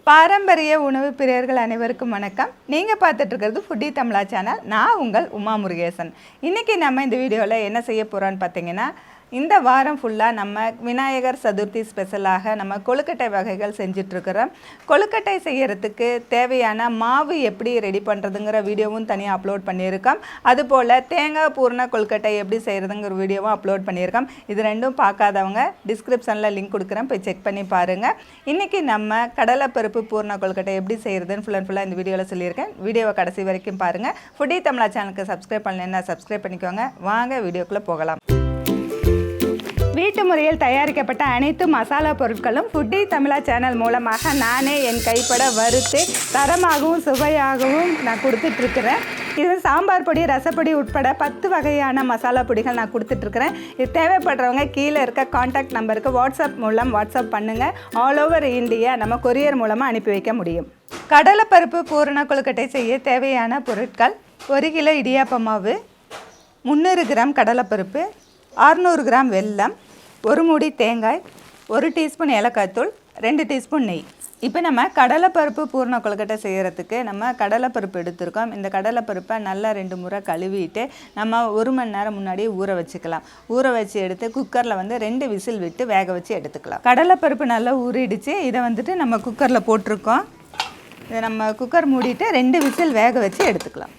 பாரம்பரிய உணவு பிரியர்கள் அனைவருக்கும் வணக்கம். நீங்கள் பார்த்துட்டு இருக்கிறது ஃபுட்டி தமிழா சேனல். நான் உங்கள் உமா முருகேசன். இன்றைக்கி நம்ம இந்த வீடியோவில் என்ன செய்ய போகிறோன்னு பார்த்தீங்கன்னா, இந்த வாரம் ஃபுல்லாக நம்ம விநாயகர் சதுர்த்தி ஸ்பெஷலாக நம்ம கொழுக்கட்டை வகைகள் செஞ்சிட்ருக்கிறோம். கொழுக்கட்டை செய்கிறதுக்கு தேவையான மாவு எப்படி ரெடி பண்ணுறதுங்கிற வீடியோவும் தனியாக அப்லோட் பண்ணியிருக்கோம். அதுபோல் தேங்காய் பூர்ண கொழுக்கட்டை எப்படி செய்கிறதுங்கிற வீடியோவும் அப்லோட் பண்ணியிருக்கோம். இது ரெண்டும் பார்க்காதவங்க டிஸ்கிரிப்ஷனில் லிங்க் கொடுக்குறேன், போய் செக் பண்ணி பாருங்கள். இன்றைக்கி நம்ம கடலைப்பருப்பு பூர்ண கொழுக்கட்டை எப்படி செய்கிறதுன்னு ஃபுல்லாக இந்த வீடியோவில் சொல்லியிருக்கேன். வீடியோவை கடைசி வரைக்கும் பாருங்கள். ஃபுட்டி தமிழா சேனலுக்கு சப்ஸ்கிரைப் பண்ணலைன்னா சப்ஸ்கிரைப் பண்ணிக்கோங்க. வாங்க வீடியோக்குள்ளே போகலாம். வீட்டு முறையில் தயாரிக்கப்பட்ட அனைத்து மசாலா பொருட்களும் ஃபுட்டி தமிழா சேனல் மூலமாக நானே என் கைப்பட வறுத்து தரமாகவும் சுவையாகவும் நான் கொடுத்துட்ருக்கிறேன். இது சாம்பார் பொடி, ரசப்பொடி உட்பட 10 வகையான மசாலா பொடிகள் நான் கொடுத்துட்ருக்கிறேன். இது தேவைப்படுறவங்க கீழே இருக்க காண்டாக்ட் நம்பருக்கு வாட்ஸ்அப் பண்ணுங்கள். ஆல் ஓவர் இந்தியா நம்ம கொரியர் மூலமாக அனுப்பி வைக்க முடியும். கடலைப்பருப்பு பூரண கொழுக்கட்டை செய்ய தேவையான பொருட்கள்: 1 கிலோ இடியாப்ப மாவு, 300 கிராம் கடலைப்பருப்பு, 600 கிராம் வெல்லம், 1 மூடி தேங்காய், 1 டீஸ்பூன் ஏலக்காய்த்தூள், 2 டீஸ்பூன் நெய். இப்போ நம்ம கடலைப்பருப்பு பூர்ண கொழுக்கட்டை செய்கிறதுக்கு நம்ம கடலைப்பருப்பு எடுத்துருக்கோம். இந்த கடலைப்பருப்பை நல்லா 2 முறை கழுவிட்டு நம்ம 1 மணி நேரம் முன்னாடி ஊற வச்சுக்கலாம். ஊற வச்சு எடுத்து குக்கரில் 2 விசில் விட்டு வேக வச்சு எடுத்துக்கலாம். கடலைப்பருப்பு நல்லா ஊறிடுச்சு. இதை நம்ம குக்கரில் போட்டிருக்கோம். இதை நம்ம குக்கர் மூடிட்டு 2 விசில் வேக வச்சு எடுத்துக்கலாம்.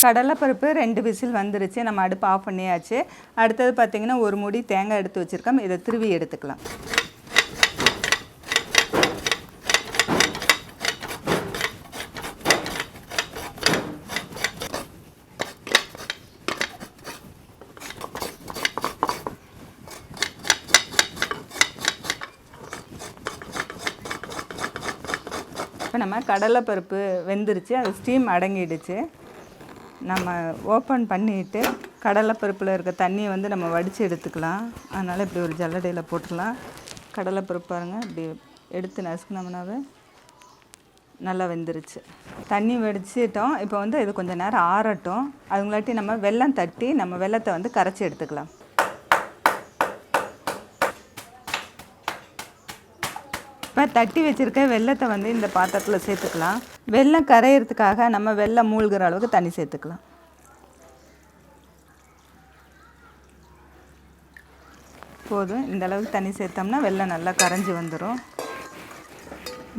கடலைப்பருப்பு 2 விசில் வந்துருச்சு. நம்ம அடுப்பு ஆஃப் பண்ணியாச்சு. அடுத்தது பார்த்திங்கன்னா 1 மூடி தேங்காய் எடுத்து வச்சுருக்கோம். இதை திருவி எடுத்துக்கலாம். இப்போ நம்ம கடலைப்பருப்பு வெந்துருச்சு, அது ஸ்டீம் அடங்கிடுச்சு. நம்ம ஓப்பன் பண்ணிவிட்டு கடலைப்பருப்பில் இருக்க தண்ணியை நம்ம வடித்து எடுத்துக்கலாம். அதனால் இப்படி ஒரு ஜல்லடையில் போட்டுடலாம். கடலைப்பருப்பு பாருங்கள், இப்படி எடுத்து நசுக்கினோம்னாவே நல்லா வெந்துருச்சு. தண்ணி வடிச்சிட்டோம். இப்போ இது கொஞ்சம் நேரம் ஆறட்டும். அதுங்களாட்டி நம்ம வெல்லம் தட்டி நம்ம வெல்லத்தை கரைச்சி எடுத்துக்கலாம். இப்போ தட்டி வச்சுருக்க வெல்லத்தை இந்த பாத்திரத்தில் சேர்த்துக்கலாம். வெல்லம் கரையிறதுக்காக நம்ம வெல்லம் மூழ்கிற அளவுக்கு தண்ணி சேர்த்துக்கலாம். போதும், இந்த அளவுக்கு தண்ணி சேர்த்தோம்னா வெல்லம் நல்லா கரைஞ்சி வந்துடும்.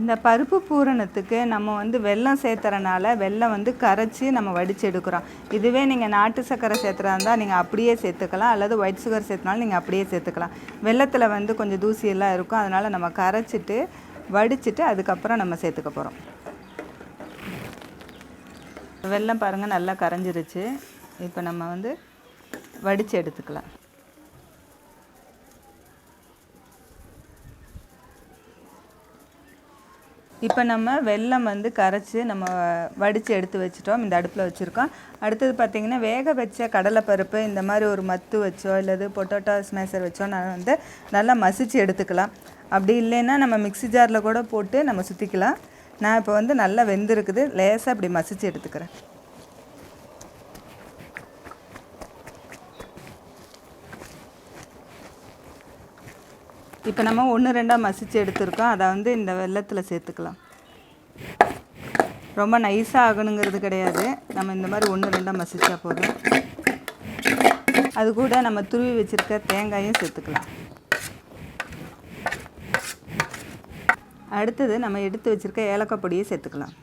இந்த பருப்பு பூரணத்துக்கு நம்ம வெல்லம் சேர்த்துறனால வெல்லம் கரைச்சி நம்ம வடித்து எடுக்கிறோம். இதுவே நீங்கள் நாட்டு சர்க்கரை சேர்த்துறா இருந்தால் நீங்கள் அப்படியே சேர்த்துக்கலாம், அல்லது ஒயிட் சுகர் சேர்த்துனாலும் நீங்கள் அப்படியே சேர்த்துக்கலாம். வெல்லத்தில் கொஞ்சம் தூசியெல்லாம் இருக்கும். அதனால் நம்ம கரைச்சிட்டு வடிச்சிட்டு அதுக்கப்புறம் நம்ம சேர்த்துக்க போகிறோம். வெல்லம் பாருங்கள் நல்லா கரைஞ்சிருச்சு. இப்போ நம்ம வடித்து எடுத்துக்கலாம். இப்போ நம்ம வெல்லம் கரைச்சி நம்ம வடித்து எடுத்து வச்சுட்டோம். இந்த அடுப்பில் வச்சுருக்கோம். அடுத்தது பார்த்திங்கன்னா வேக வச்ச கடலைப்பருப்பு இந்த மாதிரி ஒரு மத்து வச்சோ இல்லது பொட்டேட்டோ ஸ்மேஷர் வச்சோ நான் நல்லா மசிச்சு எடுத்துக்கலாம். அப்படி இல்லைன்னா நம்ம மிக்ஸி ஜாரில் கூட போட்டு நம்ம சுற்றிக்கலாம். நான் இப்போ நல்லா வெந்திருக்குது, லேசாக இப்படி மசிச்சு எடுத்துக்கிறேன். இப்போ நம்ம 1-2 மசிச்சு எடுத்துருக்கோம். அதை இந்த வெல்லத்தில் சேர்த்துக்கலாம். ரொம்ப நைஸாக ஆகணுங்கிறது கிடையாது. நம்ம இந்த மாதிரி 1-2 மசிச்சா போதும். அது கூட நம்ம துருவி வச்சுருக்க தேங்காயும் சேர்த்துக்கலாம். அடுத்தது நம்ம எடுத்து வச்சுருக்க ஏலக்காய் பொடியை சேர்த்துக்கலாம்.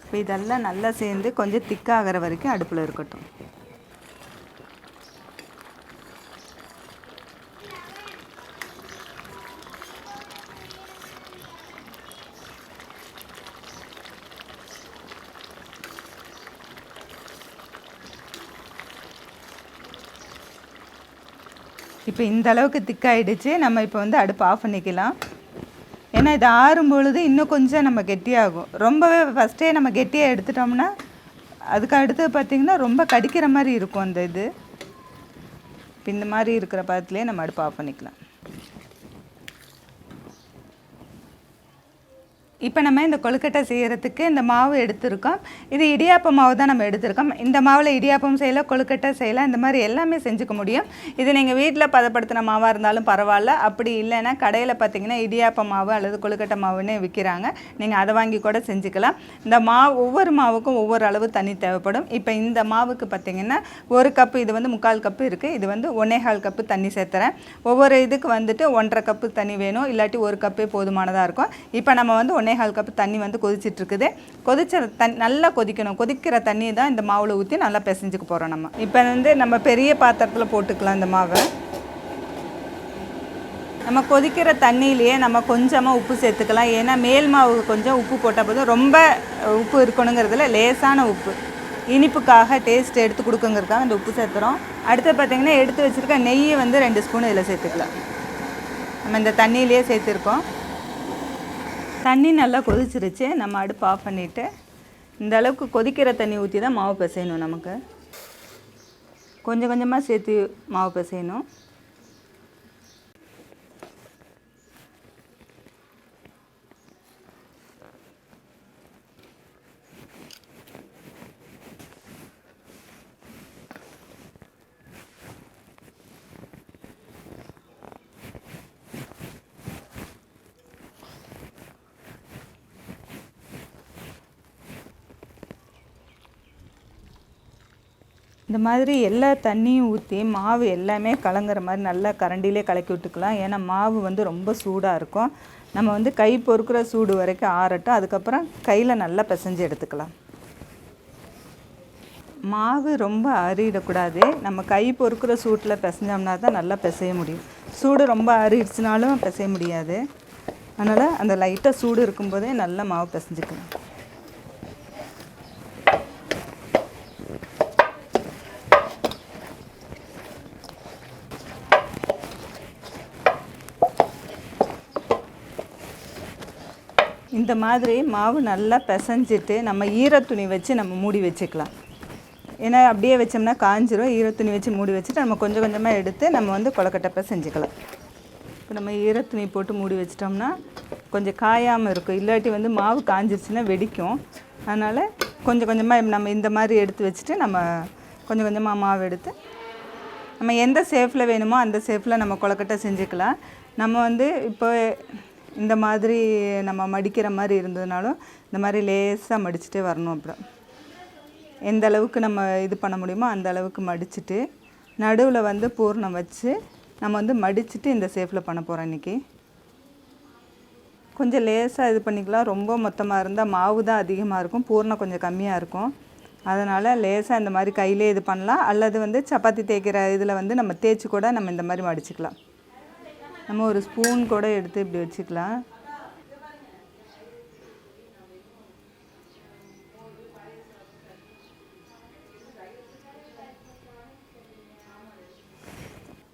இப்போ இதெல்லாம் நல்லா சேர்ந்து கொஞ்சம் திக்காகிற வரைக்கும் அடுப்பில் இருக்கட்டும். இப்போ இந்த அளவுக்கு திக்காயிடுச்சு. நம்ம இப்போ அடுப்பு ஆஃப் பண்ணிக்கலாம். ஏன்னா இது ஆறும் பொழுது இன்னும் கொஞ்சம் நம்ம கெட்டியாகும். ரொம்பவே ஃபஸ்ட்டே நம்ம கெட்டியாக எடுத்துட்டோம்னா அதுக்கு அடுத்து பார்த்திங்கன்னா ரொம்ப கடிக்கிற மாதிரி இருக்கும் அந்த இது. இப்போ இந்த மாதிரி இருக்கிற பதத்துலேயே நம்ம அடுப்பு ஆஃப் பண்ணிக்கலாம். இப்போ நம்ம இந்த கொழுக்கட்டை செய்கிறதுக்கு இந்த மாவு எடுத்துருக்கோம். இது இடியாப்ப மாவு தான் நம்ம எடுத்துருக்கோம். இந்த மாவில் இடியாப்பம் செய்யலாம், கொழுக்கட்டை செய்யலாம், இந்த மாதிரி எல்லாமே செஞ்சுக்க முடியும். இது நீங்கள் வீட்டில் பதப்படுத்தின மாவாக இருந்தாலும் பரவாயில்ல. அப்படி இல்லைன்னா கடையில் பார்த்தீங்கன்னா இடியாப்ப மாவு அல்லது கொழுக்கட்டை மாவுன்னு விற்கிறாங்க. நீங்கள் அதை வாங்கி கூட செஞ்சுக்கலாம். இந்த மாவு ஒவ்வொரு மாவுக்கும் ஒவ்வொரு அளவு தண்ணி தேவைப்படும். இப்போ இந்த மாவுக்கு பார்த்தீங்கன்னா 1 கப்பு, இது வந்து 3/4 கப்பு இருக்குது. இது வந்து 1/4 கப்பு தண்ணி சேர்த்துறேன். ஒவ்வொரு இதுக்கு வந்துட்டு 1.5 கப்பு தண்ணி வேணும், இல்லாட்டி 1 கப்பே போதுமானதாக இருக்கும். இப்போ நம்ம வந்து 1/4 கப்பு தண்ணி வந்து கொதிச்சிட்ருக்குது. கொதிச்ச தண்ணி நல்லா கொதிக்கணும். கொதிக்கிற தண்ணி தான் இந்த மாவில் ஊற்றி நல்லா பிசைஞ்சுக்க போகிறோம். இப்போ வந்து நம்ம பெரிய பாத்திரத்தில் போட்டுக்கலாம் இந்த மாவை. நம்ம கொதிக்கிற தண்ணியிலேயே நம்ம கொஞ்சமாக உப்பு சேர்த்துக்கலாம். ஏன்னா மேல் மாவு கொஞ்சம் உப்பு போட்டால் போதும். ரொம்ப உப்பு இருக்கணுங்கிறதுல லேசான உப்பு, இனிப்புக்காக டேஸ்ட் எடுத்து கொடுக்குங்கிறதுக்காக இந்த உப்பு சேர்த்துறோம். அடுத்து பார்த்திங்கன்னா எடுத்து வச்சுருக்க நெய்யை வந்து 2 ஸ்பூன் இதில் சேர்த்துக்கலாம். நம்ம இந்த தண்ணியிலே சேர்த்துருக்கோம். தண்ணி நல்லா கொதிச்சிருச்சு. நம்ம அடுப்பு ஆஃப் பண்ணிவிட்டு இந்த அளவுக்கு கொதிக்கிற தண்ணி ஊற்றி தான் மாவு பிசையணும். நமக்கு கொஞ்சம் கொஞ்சமாக சேர்த்து மாவு பிசையணும். இந்த மாதிரி எல்லா தண்ணியும் ஊற்றி மாவு எல்லாமே கலங்குற மாதிரி நல்லா கரண்டிலே கலக்கி விட்டுக்கலாம். ஏன்னா மாவு வந்து ரொம்ப சூடாக இருக்கும். நம்ம வந்து கை பொறுக்கிற சூடு வரைக்கும் ஆறட்டும். அதுக்கப்புறம் கையில் நல்லா பிசைஞ்சு எடுத்துக்கலாம். மாவு ரொம்ப அரியிடக்கூடாது. நம்ம கை பொறுக்கிற சூட்டில் பிசைஞ்சோம்னா தான் நல்லா பிசைய முடியும். சூடு ரொம்ப அரிடுச்சுனாலும் பிசைய முடியாது. அதனால் அந்த லைட்டாக சூடு இருக்கும்போதே நல்லா மாவு பிசைஞ்சிக்கலாம். இந்த மாதிரி மாவு நல்லா பிசைஞ்சிட்டு நம்ம ஈரத்துணி வச்சு நம்ம மூடி வச்சுக்கலாம். ஏன்னா அப்படியே வச்சோம்னா காஞ்சிரும். ஈரத்துணி வச்சு மூடி வச்சுட்டு நம்ம கொஞ்சம் கொஞ்சமாக எடுத்து நம்ம வந்து கொழுக்கட்டை செஞ்சுக்கலாம். இப்போ நம்ம ஈரத்துணி போட்டு மூடி வச்சிட்டோம்னா கொஞ்சம் காயாமல் இருக்கும். இல்லாட்டி வந்து மாவு காஞ்சிருச்சுன்னா வெடிக்கும். அதனால் கொஞ்சம் கொஞ்சமாக நம்ம இந்த மாதிரி எடுத்து வச்சுட்டு நம்ம கொஞ்சம் கொஞ்சமாக மாவு எடுத்து நம்ம எந்த ஷேப்பில் வேணுமோ அந்த ஷேப்பில் நம்ம கொழுக்கட்டை செஞ்சுக்கலாம். நம்ம வந்து இப்போ இந்த மாதிரி நம்ம மடிக்கிற மாதிரி இருந்ததுனாலும் இந்த மாதிரி லேசாக மடிச்சுட்டே வரணும். அப்புறம் எந்த அளவுக்கு நம்ம இது பண்ண முடியுமோ அந்த அளவுக்கு மடிச்சுட்டு நடுவில் வந்து பூர்ணம் வச்சு நம்ம வந்து மடிச்சுட்டு இந்த ஷேப்பில் பண்ண போகிறோம். இன்றைக்கி கொஞ்சம் லேசாக இது பண்ணிக்கலாம். ரொம்ப மொத்தமாக இருந்தால் மாவு தான் அதிகமாக இருக்கும், பூர்ணம் கொஞ்சம் கம்மியாக இருக்கும். அதனால் லேசாக இந்த மாதிரி கையிலே இது பண்ணலாம். அல்லது வந்து சப்பாத்தி தேய்க்கிற இதில் வந்து நம்ம தேய்ச்சி கூட நம்ம இந்த மாதிரி மடிச்சுக்கலாம். நம்ம ஒரு ஸ்பூன் கூட எடுத்து இப்படி வச்சுக்கலாம்.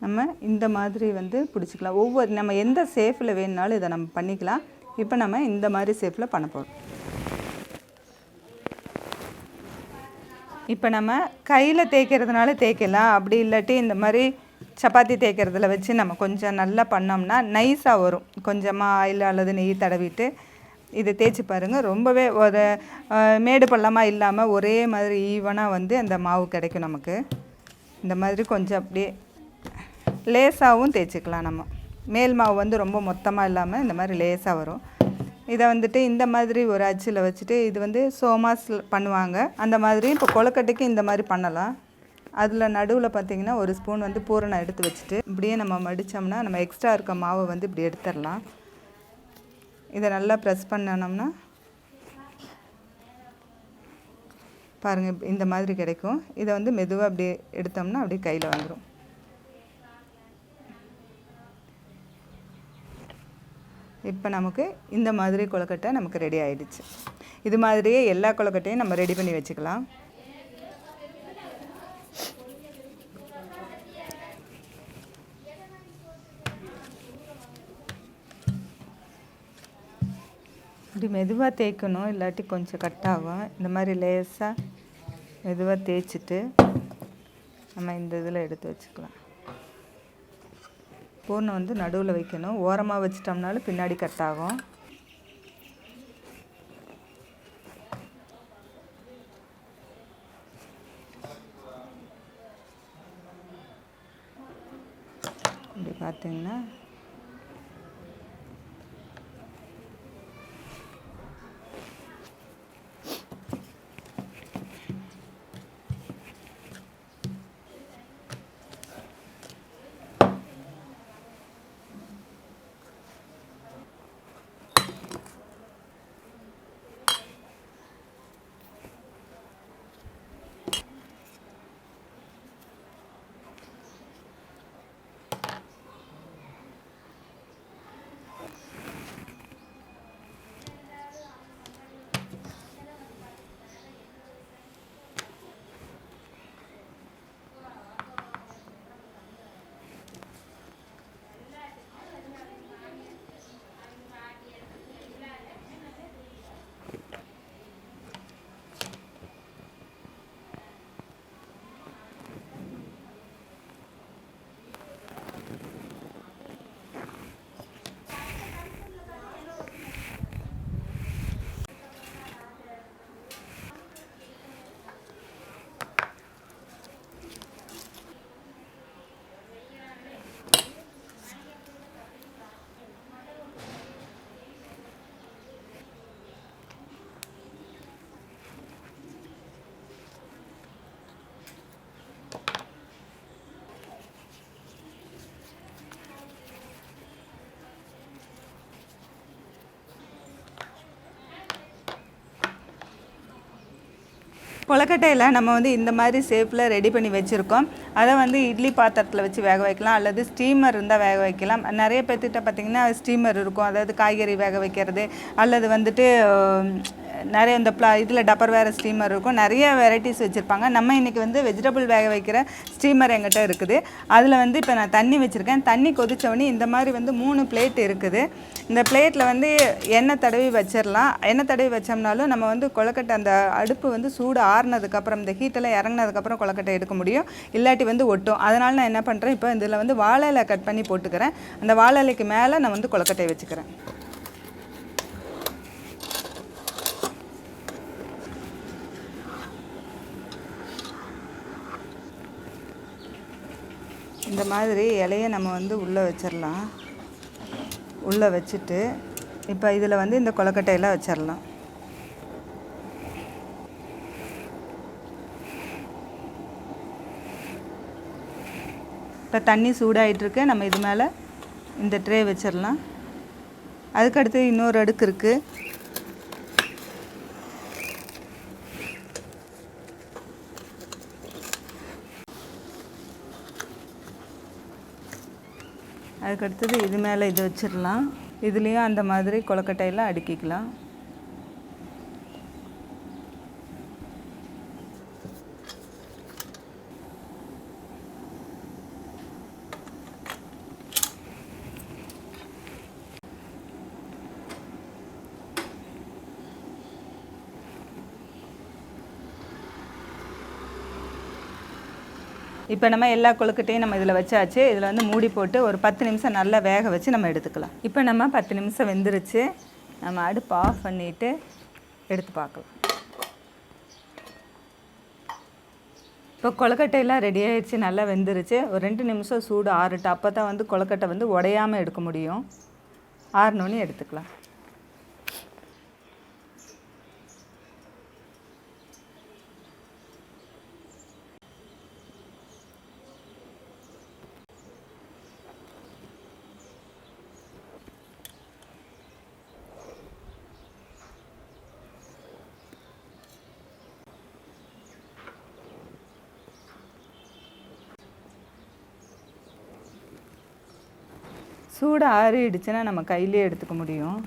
நம்ம இந்த மாதிரி வந்து பிடிச்சிக்கலாம். ஒவ்வொரு நம்ம எந்த ஷேப்பில் வேணுனாலும் இதை நம்ம பண்ணிக்கலாம். இப்போ நம்ம இந்த மாதிரி ஷேப்பில் பண்ண போகிறோம். இப்போ நம்ம கையில் தேய்க்கிறதுனால தேய்க்கலாம். அப்படி இல்லாட்டி இந்த மாதிரி சப்பாத்தி தேய்க்கிறதுல வச்சு நம்ம கொஞ்சம் நல்லா பண்ணோம்னா நைஸாக வரும். கொஞ்சமாக ஆயில் அல்லது நெய் தடவிட்டு இதை தேய்ச்சி பாருங்கள். ரொம்பவே ஒரு மேடு பள்ளமாக இல்லாமல் ஒரே மாதிரி ஈவனாக வந்து அந்த மாவு கிடைக்கும் நமக்கு. இந்த மாதிரி கொஞ்சம் அப்படியே லேசாகவும் தேய்ச்சிக்கலாம். நம்ம மேல் மாவு வந்து ரொம்ப மொத்தமாக இல்லாமல் இந்த மாதிரி லேசாக வரும். இதை வந்துட்டு இந்த மாதிரி ஒரு அச்சில் வச்சுட்டு இது வந்து சோமாஸ் பண்ணுவாங்க. அந்த மாதிரி இப்போ கொழுக்கட்டைக்கு இந்த மாதிரி பண்ணலாம். அதில் நடுவில் பார்த்திங்கன்னா ஒரு ஸ்பூன் வந்து பூரணம் எடுத்து வச்சுட்டு இப்படியே நம்ம மடித்தோம்னா நம்ம எக்ஸ்ட்ரா இருக்க மாவை வந்து இப்படி எடுத்துடலாம். இதை நல்லா ப்ரெஸ் பண்ணோம்னா பாருங்கள் இந்த மாதிரி கிடைக்கும். இதை வந்து மெதுவாக அப்படியே எடுத்தோம்னா அப்படியே கையில் வந்துடும். இப்போ நமக்கு இந்த மாதிரி கொழுக்கட்டை நமக்கு ரெடி ஆகிடுச்சு. இது மாதிரியே எல்லா கொழுக்கட்டையும் நம்ம ரெடி பண்ணி வச்சுக்கலாம். இப்படி மெதுவாக தேய்க்கணும், இல்லாட்டி கொஞ்சம் கட் ஆகும். இந்த மாதிரி லேசாக மெதுவாக தேய்ச்சிட்டு நம்ம இந்த இதில் எடுத்து வச்சுக்கலாம். பூர்ணம் வந்து நடுவில் வைக்கணும். ஓரமாக வச்சிட்டோம்னாலும் பின்னாடி கட் ஆகும். பார்த்திங்கன்னா கொழுக்கட்டையில் நம்ம வந்து இந்த மாதிரி ஷேப்பில் ரெடி பண்ணி வச்சுருக்கோம். அதை வந்து இட்லி பாத்திரத்தில் வச்சு வேக வைக்கலாம், அல்லது ஸ்டீமர் இருந்தால் வேக வைக்கலாம். நிறைய பேர்த்திட்ட பார்த்திங்கன்னா ஸ்டீமர் இருக்கும், அதாவது காய்கறி வேக வைக்கிறது, அல்லது வந்துட்டு நிறைய இந்த இதில் டப்பர் வேறு ஸ்டீமர் இருக்கும், நிறைய வெரைட்டிஸ் வச்சுருப்பாங்க. நம்ம இன்றைக்கி வந்து வெஜிடபிள் வேக வைக்கிற ஸ்டீமர் எங்கிட்ட இருக்குது. அதில் வந்து இப்போ நான் தண்ணி வச்சுருக்கேன். தண்ணி கொதித்தோடனே இந்த மாதிரி வந்து 3 பிளேட் இருக்குது. இந்த பிளேட்டில் வந்து எண்ணெய் தடவி வச்சிடலாம். எண்ணெய் தடவி வச்சோம்னாலும் நம்ம வந்து கொழுக்கட்டை அந்த அடுப்பு வந்து சூடு ஆறுனதுக்கப்புறம், இந்த ஹீட்டெல்லாம் இறங்கினதுக்கப்புறம் கொழுக்கட்டை எடுக்க முடியும், இல்லாட்டி வந்து ஒட்டும். அதனால் நான் என்ன பண்ணுறேன், இப்போ இதில் வந்து வாழை இலை கட் பண்ணி போட்டுக்கிறேன். அந்த வாழை இலைக்கு மேலே நான் வந்து கொழுக்கட்டையை வச்சுக்கிறேன். இந்த மாதிரி இலையை நம்ம வந்து உள்ளே வச்சிடலாம். உள்ளே வச்சுட்டு இப்போ இதில் வந்து இந்த கொழுக்கட்டையெல்லாம் வச்சிடலாம். இப்போ தண்ணி சூடாகிட்டுருக்கு. நம்ம இது மேலே இந்த ட்ரே வச்சிடலாம். அதுக்கடுத்து இன்னொரு அடுக்கு இருக்குது. அதுக்கடுத்தது இது மேலே இது வச்சிடலாம். இதுலேயும் அந்த மாதிரி கொழுக்கட்டையெல்லாம் அடுக்கிக்கலாம். இப்போ நம்ம எல்லா கொழுக்கட்டையும் நம்ம இதில் வச்சாச்சு. இதில் வந்து மூடி போட்டு ஒரு 10 நிமிஷம் நல்லா வேக வச்சு நம்ம எடுத்துக்கலாம். இப்போ நம்ம 10 நிமிஷம் வெந்துருச்சு. நம்ம அடுப்பு ஆஃப் பண்ணிவிட்டு எடுத்து பார்க்கலாம். இப்போ கொழுக்கட்டையெல்லாம் ரெடி ஆகிடுச்சு, நல்லா வெந்துருச்சு. ஒரு 2 நிமிஷம் சூடு ஆறட்டு. அப்போ தான் வந்து கொழுக்கட்டை வந்து உடையாமல் எடுக்க முடியும். ஆறினோன்னு எடுத்துக்கலாம். சூடு ஆறிடுச்சுன்னா நம்ம கையிலே எடுத்துக்க முடியும்.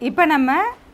இப்போ நம்ம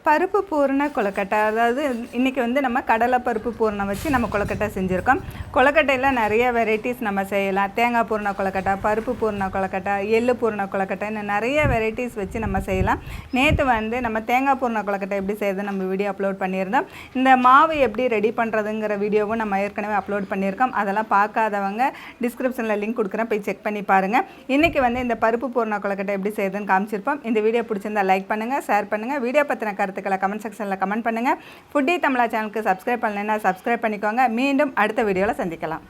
பருப்பு பூரண கொழுக்கட்டை, அதாவது இன்றைக்கி வந்து நம்ம கடலை பருப்பு பூரணம் வச்சு நம்ம கொழுக்கட்டை செஞ்சுருக்கோம். கொழுக்கட்டையில் நிறைய வெரைட்டிஸ் நம்ம செய்யலாம். தேங்காய் பூரண கொழுக்கட்டை, பருப்பு பூரண கொழுக்கட்டை, எள்ளு பூரண கொழுக்கட்டை, இன்னும் நிறைய வெரைட்டிஸ் வச்சு நம்ம செய்யலாம். நேற்று வந்து நம்ம தேங்காய் பூரண கொழுக்கட்டை எப்படி செய்யுது நம்ம வீடியோ அப்லோட் பண்ணியிருந்தோம். இந்த மாவு எப்படி ரெடி பண்ணுறதுங்கிற வீடியோவும் நம்ம ஏற்கனவே அப்லோட் பண்ணியிருக்கோம். அதெல்லாம் பார்க்காதவங்க டிஸ்கிரிப்ஷனில் லிங்க் கொடுக்குறேன், போய் செக் பண்ணி பாருங்கள். இன்றைக்கி வந்து இந்த பருப்பு பூரண கொழுக்கட்டை எப்படி செய்யுதுன்னு காமிச்சிருப்போம். இந்த வீடியோ பிடிச்சிருந்தா லைக் பண்ணுங்கள், ஷேர் பண்ணுங்கள். வீடியோ பற்றின கருத்துக்களை கமெண்ட் செக்ஷனில் கமெண்ட் பண்ணுங்கள். ஃபுட்டி தமிழா சேனலுக்கு சப்ஸ்கிரைப் பண்ணலைன்னா சப்ஸ்கிரைப் பண்ணிக்கோங்க. மீண்டும் அடுத்த வீடியோவில் சந்திக்கலாம்.